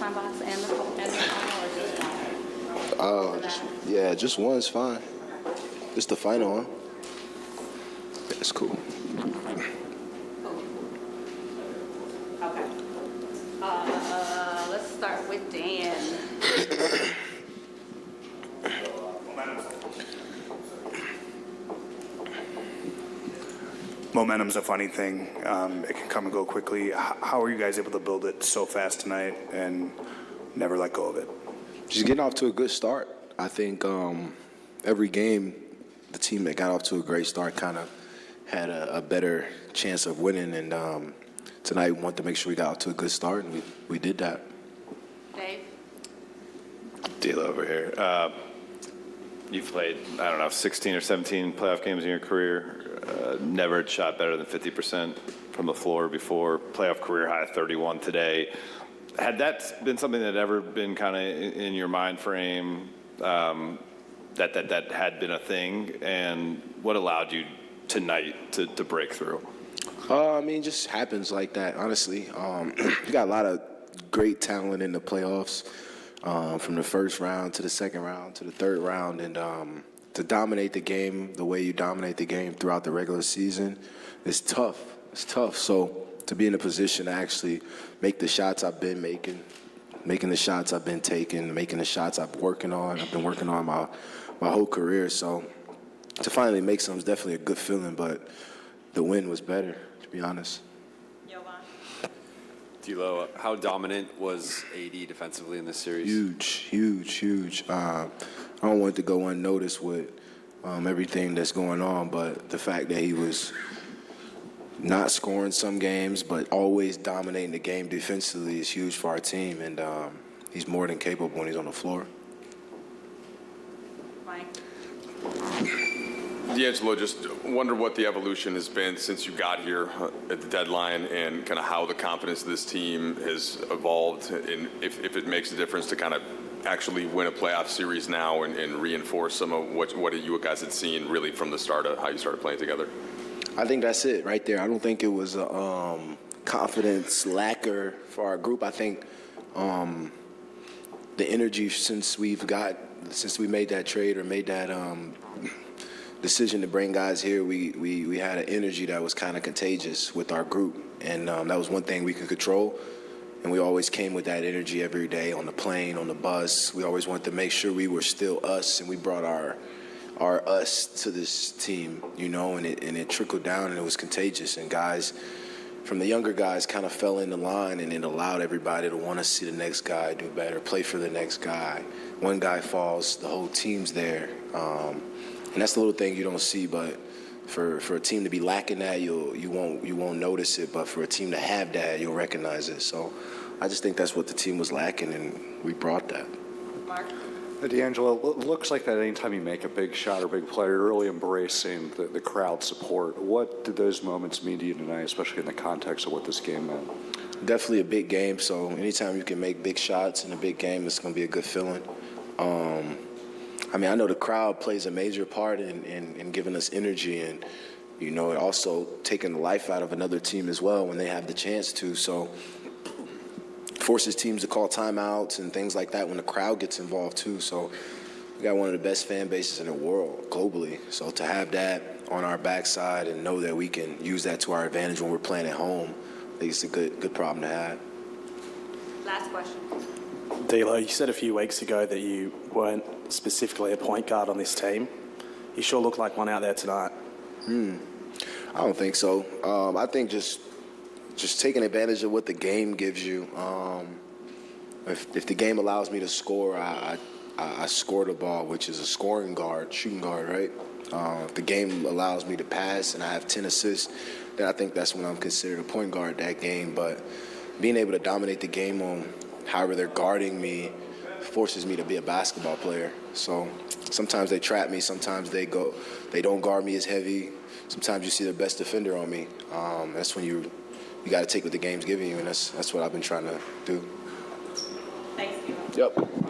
time box and the final, or just one? Just one's fine. Just the final, huh? Yeah, it's cool. Okay. Let's start with Dan. Momentum's a funny thing. It can come and go quickly. How are you guys able to build it so fast tonight and never let go of it? Just getting off to a good start. I think every game, the team that got off to a great start kind of had a better chance of winning. And tonight we wanted to make sure we got off to a good start, and we did that. Dave? Deal over here. You've played, 16 or 17 playoff games in your career. Never had shot better than 50% from the floor before. Playoff career high 31 today. Had that been something that had ever been kind of in your mind frame, that had been a thing? And what allowed you tonight to break through? Just happens like that, honestly. You got a lot of great talent in the playoffs, from the first round to the second round to the third round. And to dominate the game the way you dominate the game throughout the regular season is tough. It's tough. So to be in a position to actually make the shots I've been making the shots I've been taking, making the shots I've been working on my whole career. So to finally make some is definitely a good feeling, but the win was better, to be honest. D'Lo, how dominant was AD defensively in this series? Huge. I don't want it to go unnoticed with everything that's going on, but the fact that he was not scoring some games but always dominating the game defensively is huge for our team, and he's more than capable when he's on the floor. Mike? D'Angelo, just wonder what the evolution has been since you got here at the deadline, and kind of how the confidence of this team has evolved, and if it makes a difference to kind of actually win a playoff series now and reinforce some of what you guys had seen really from the start of how you started playing together. I think that's it right there. I don't think it was a confidence lacker for our group. I think the energy since we made that trade or made that decision to bring guys here, we had an energy that was kind of contagious with our group, and that was one thing we could control. And we always came with that energy every day on the plane, on the bus. We always wanted to make sure we were still us, and we brought our us to this team, and it trickled down, and it was contagious. And guys, from the younger guys, kind of fell into line, and it allowed everybody to want to see the next guy do better, play for the next guy. One guy falls, the whole team's there. And that's the little thing you don't see, but for a team to be lacking that, you won't notice it. But for a team to have that, you'll recognize it. So I just think that's what the team was lacking, and we brought that. Mark? D'Angelo, it looks like that anytime you make a big shot or big play, you're really embracing the crowd support. What did those moments mean to you tonight, especially in the context of what this game meant? Definitely a big game, so anytime you can make big shots in a big game, it's going to be a good feeling. I know the crowd plays a major part in giving us energy, and, it also taking the life out of another team as well when they have the chance to. So forces teams to call timeouts and things like that when the crowd gets involved too. So we got one of the best fan bases in the world globally. So to have that on our backside and know that we can use that to our advantage when we're playing at home, I think it's a good problem to have. Last question. D'Lo, you said a few weeks ago that you weren't specifically a point guard on this team. You sure look like one out there tonight. I don't think so. I think just taking advantage of what the game gives you. If the game allows me to score, I score the ball, which is a shooting guard, right? If the game allows me to pass and I have 10 assists, then I think that's when I'm considered a point guard that game. But being able to dominate the game on however they're guarding me forces me to be a basketball player. So sometimes they trap me, sometimes they don't guard me as heavy. Sometimes you see the best defender on me. That's when you got to take what the game's giving you, and that's what I've been trying to do. Thanks, D'Lo. Yep.